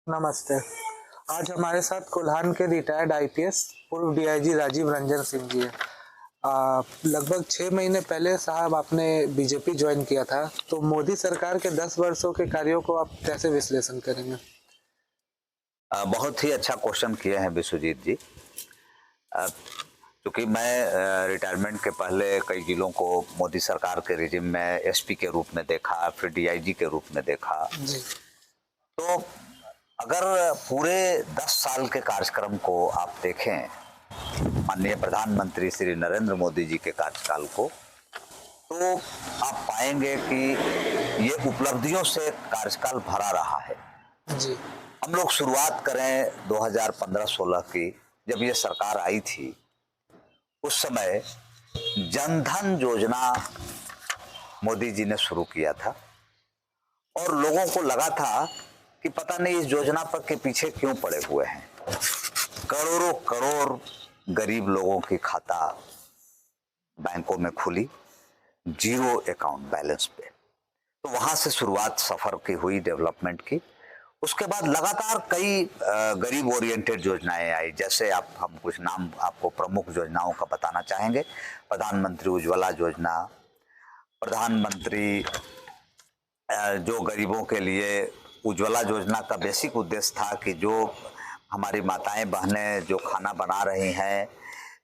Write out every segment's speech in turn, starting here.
नमस्ते। आज हमारे साथ कोल्हान के रिटायर्ड आईपीएस पूर्व डीआईजी राजीव रंजन सिंह जी है। लगभग 6 महीने पहले साहब आपने बीजेपी ज्वाइन किया था, तो मोदी सरकार के 10 वर्षों के कार्यों को आप कैसे विश्लेषण करेंगे? बहुत ही अच्छा क्वेश्चन किए हैं विश्वजीत जी। क्योंकि मैं रिटायरमेंट के पहले कई जिलों को मोदी सरकार के रिजिम में एसपी के रूप में देखा, फिर डीआईजी के रूप में देखा। जी। तो अगर पूरे 10 साल के कार्यक्रम को आप देखें, माननीय प्रधानमंत्री श्री नरेंद्र मोदी जी के कार्यकाल को, तो आप पाएंगे कि ये उपलब्धियों से कार्यकाल भरा रहा है। जी। हम लोग शुरुआत करें 2015-16 की, जब ये सरकार आई थी। उस समय जनधन योजना मोदी जी ने शुरू किया था और लोगों को लगा था कि पता नहीं इस योजना पर के पीछे क्यों पड़े हुए हैं। करोड़ों करोड़ गरीब लोगों की खाता बैंकों में खुली, जीरो अकाउंट बैलेंस पे। तो वहां से शुरुआत सफर की हुई डेवलपमेंट की। उसके बाद लगातार कई गरीब ओरिएंटेड योजनाएं आई। जैसे हम कुछ नाम आपको प्रमुख योजनाओं का बताना चाहेंगे। प्रधानमंत्री उज्ज्वला योजना, प्रधानमंत्री जो गरीबों के लिए उज्ज्वला योजना का बेसिक उद्देश्य था कि जो हमारी माताएं बहनें जो खाना बना रही हैं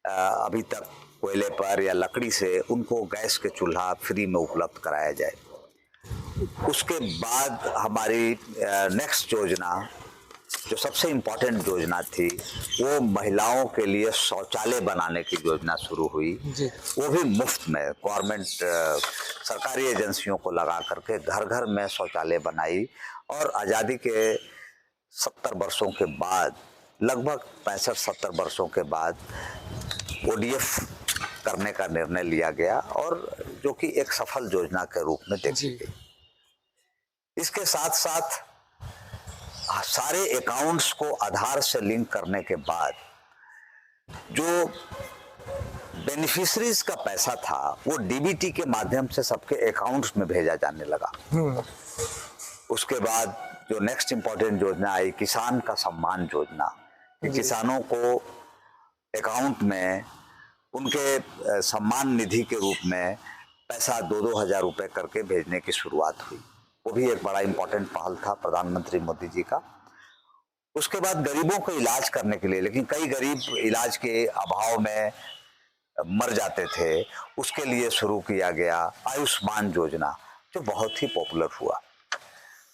अभी तक कोयले पर या लकड़ी से, उनको गैस के चूल्हा फ्री में उपलब्ध कराया जाए। उसके बाद हमारी नेक्स्ट योजना जो सबसे इम्पोर्टेंट योजना थी, वो महिलाओं के लिए शौचालय बनाने की योजना शुरू हुई। वो भी मुफ्त में गवर्नमेंट सरकारी एजेंसियों को लगा करके घर घर में शौचालय बनाई। और आज़ादी के 70 वर्षों के बाद, लगभग 65-70 वर्षों के बाद ओडीएफ करने का निर्णय लिया गया, और जो कि एक सफल योजना के रूप में देखी गई। इसके साथ साथ सारे अकाउंट्स को आधार से लिंक करने के बाद जो बेनिफिशरीज का पैसा था, वो डीबीटी के माध्यम से सबके अकाउंट्स में भेजा जाने लगा। उसके बाद जो नेक्स्ट इंपॉर्टेंट योजना आई, किसान का सम्मान योजना, किसानों को अकाउंट में उनके सम्मान निधि के रूप में पैसा 2-2 हजार रुपए करके भेजने की शुरुआत हुई। वो भी एक बड़ा इंपॉर्टेंट पहल था प्रधानमंत्री मोदी जी का। उसके बाद गरीबों को इलाज करने के लिए, लेकिन कई गरीब इलाज के अभाव में मर जाते थे, उसके लिए शुरू किया गया आयुष्मान योजना, जो बहुत ही पॉपुलर हुआ।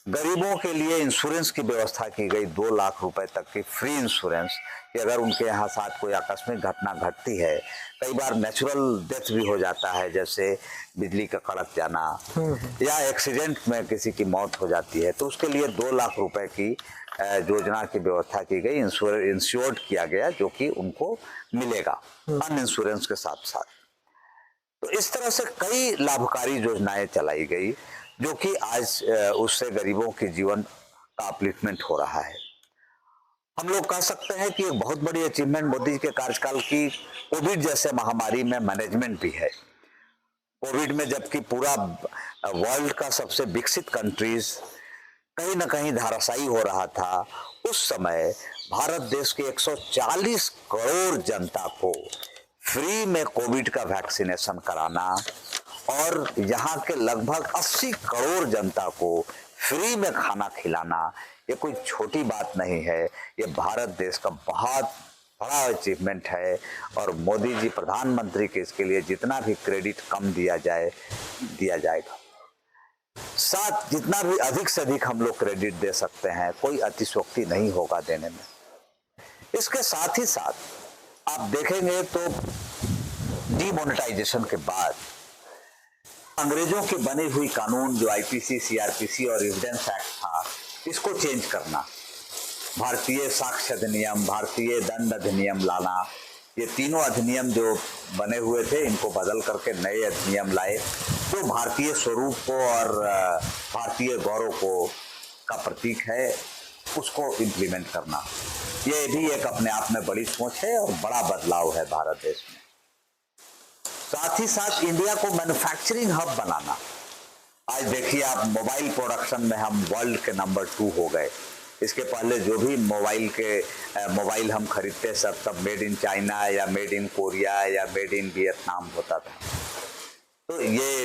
गरीबों के लिए इंश्योरेंस की व्यवस्था की गई, 2 लाख रुपए तक की फ्री इंश्योरेंस, कि अगर उनके यहाँ साथ कोई आकस्मिक घटना घटती है, कई बार नेचुरल डेथ भी हो जाता है, जैसे बिजली का कड़क जाना या एक्सीडेंट में किसी की मौत हो जाती है, तो उसके लिए 2 लाख रुपए की योजना की व्यवस्था की गई, इंश्योर्ड किया गया, जो कि उनको मिलेगा अन इंश्योरेंस के साथ साथ। तो इस तरह से कई लाभकारी योजनाएं चलाई गई, जो कि आज उससे गरीबों के जीवन का अपलिफ्टमेंट हो रहा है। हम लोग कह सकते हैं कि एक बहुत बड़ी अचीवमेंट मोदी जी के कार्यकाल की कोविड जैसे महामारी में मैनेजमेंट भी है। कोविड में जबकि पूरा वर्ल्ड का सबसे विकसित कंट्रीज कहीं ना कहीं धाराशायी हो रहा था, उस समय भारत देश के 140 करोड़ जनता को फ्री में कोविड का वैक्सीनेशन कराना और यहाँ के लगभग 80 करोड़ जनता को फ्री में खाना खिलाना, ये कोई छोटी बात नहीं है। ये भारत देश का बहुत बड़ा अचीवमेंट है, और मोदी जी प्रधानमंत्री के इसके लिए जितना भी क्रेडिट कम दिया जाए, दिया जाएगा। साथ जितना भी अधिक से अधिक हम लोग क्रेडिट दे सकते हैं, कोई अतिशयोक्ति नहीं होगा देने में। इसके साथ ही साथ आप देखेंगे तो डीमोनेटाइजेशन के बाद अंग्रेजों की बनी हुई कानून जो आईपीसी, सीआरपीसी और एविडेंस एक्ट था, इसको चेंज करना, भारतीय साक्ष्य अधिनियम, भारतीय दंड अधिनियम लाना, ये तीनों अधिनियम जो बने हुए थे, इनको बदल करके नए अधिनियम लाए, जो भारतीय स्वरूप को और भारतीय गौरव को का प्रतीक है, उसको इम्प्लीमेंट करना, ये भी एक अपने आप में बड़ी सोच है और बड़ा बदलाव है भारत देश में। साथ ही साथ इंडिया को मैन्युफैक्चरिंग हब बनाना। आज देखिए आप, मोबाइल प्रोडक्शन में हम वर्ल्ड के नंबर 2 हो गए। इसके पहले जो भी मोबाइल हम खरीदते सब मेड इन चाइना या मेड इन कोरिया या मेड इन वियतनाम होता था। तो ये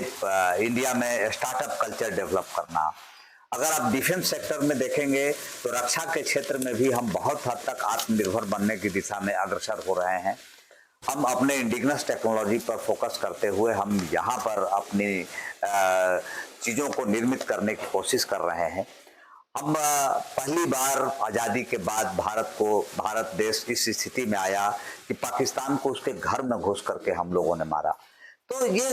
इंडिया में स्टार्टअप कल्चर डेवलप करना। अगर आप डिफेंस सेक्टर में देखेंगे तो रक्षा के क्षेत्र में भी हम बहुत हद तक आत्मनिर्भर बनने की दिशा में अग्रसर हो रहे हैं। हम अपने इंडिजिनस टेक्नोलॉजी पर फोकस करते हुए हम यहाँ पर अपनी चीज़ों को निर्मित करने की कोशिश कर रहे हैं। हम पहली बार आज़ादी के बाद भारत देश इस स्थिति में आया कि पाकिस्तान को उसके घर में घुस करके हम लोगों ने मारा। तो ये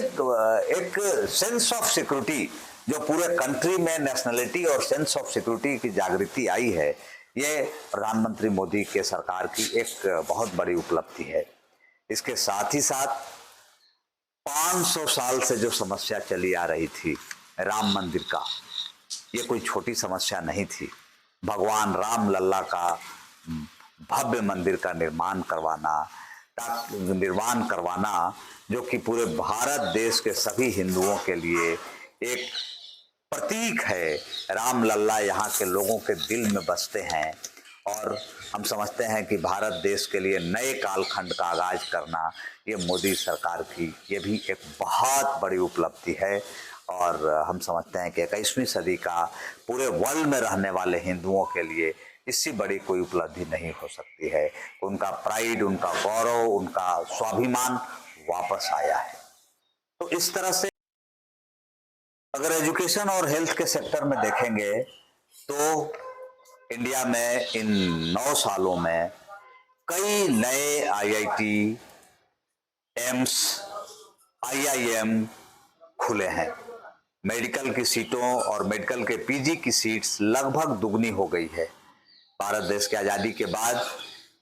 एक सेंस ऑफ सिक्योरिटी जो पूरे कंट्री में नेशनलिटी और सेंस ऑफ सिक्योरिटी की जागृति आई है, ये प्रधानमंत्री मोदी के सरकार की एक बहुत बड़ी उपलब्धि है। इसके साथ ही साथ 500 साल से जो समस्या चली आ रही थी राम मंदिर का, ये कोई छोटी समस्या नहीं थी। भगवान राम लल्ला का भव्य मंदिर का निर्माण करवाना जो कि पूरे भारत देश के सभी हिंदुओं के लिए एक प्रतीक है। राम लल्ला यहाँ के लोगों के दिल में बसते हैं और हम समझते हैं कि भारत देश के लिए नए कालखंड का आगाज करना ये मोदी सरकार की ये भी एक बहुत बड़ी उपलब्धि है। और हम समझते हैं कि 21वीं सदी का पूरे वर्ल्ड में रहने वाले हिंदुओं के लिए इससे बड़ी कोई उपलब्धि नहीं हो सकती है। उनका प्राइड, उनका गौरव, उनका स्वाभिमान वापस आया है। तो इस तरह से अगर एजुकेशन और हेल्थ के सेक्टर में देखेंगे तो इंडिया में इन 9 सालों में कई नए IIT, एम्स, IIM खुले हैं। मेडिकल की सीटों और मेडिकल के PG की सीट्स लगभग दुगनी हो गई है। भारत देश की आज़ादी के बाद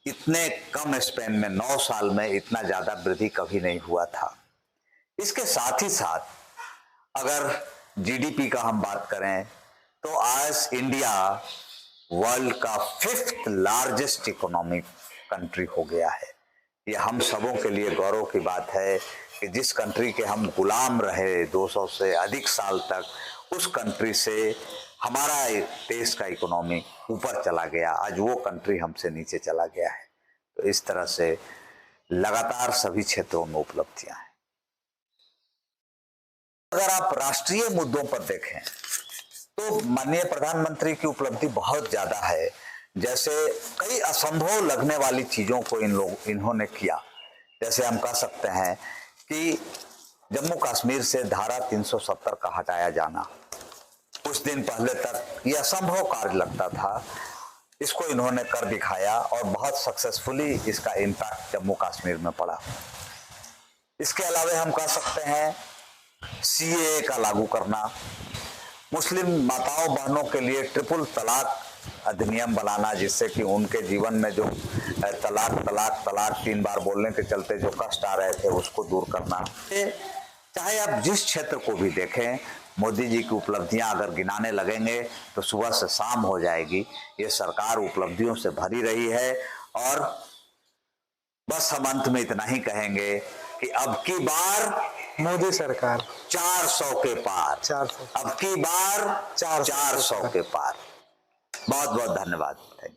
इतने कम स्पेन में 9 साल में इतना ज़्यादा वृद्धि कभी नहीं हुआ था। इसके साथ ही साथ अगर GDP का हम बात करें तो आज इंडिया वर्ल्ड का 5th लार्जेस्ट इकोनॉमिक कंट्री हो गया है। ये हम सबों के लिए गौरव की बात है कि जिस कंट्री के हम गुलाम रहे 200 से अधिक साल तक, उस कंट्री से हमारा देश का इकोनॉमी ऊपर चला गया, आज वो कंट्री हमसे नीचे चला गया है। तो इस तरह से लगातार सभी क्षेत्रों में उपलब्धियां हैं। अगर आप राष्ट्रीय मुद्दों पर देखें तो माननीय प्रधानमंत्री की उपलब्धि बहुत ज्यादा है। जैसे कई असंभव लगने वाली चीजों को इन्होंने किया। जैसे हम कह सकते हैं कि जम्मू कश्मीर से धारा 370 का हटाया जाना, कुछ दिन पहले तक ये असंभव कार्य लगता था, इसको इन्होंने कर दिखाया और बहुत सक्सेसफुली इसका इम्पैक्ट जम्मू कश्मीर में पड़ा। इसके अलावा हम कह सकते हैं CAA का लागू करना, मुस्लिम माताओं बहनों के लिए ट्रिपल तलाक अधिनियम बनाना, जिससे कि उनके जीवन में जो तलाक 3 बार बोलने के चलते जो कष्ट आ रहे थे उसको दूर करना। चाहे आप जिस क्षेत्र को भी देखें, मोदी जी की उपलब्धियां अगर गिनाने लगेंगे तो सुबह से शाम हो जाएगी। ये सरकार उपलब्धियों से भरी रही है और बस हम अंत में इतना ही कहेंगे कि अब की बार मोदी सरकार 400 के पार, 400 अब की बार 400 के पार। बहुत बहुत धन्यवाद।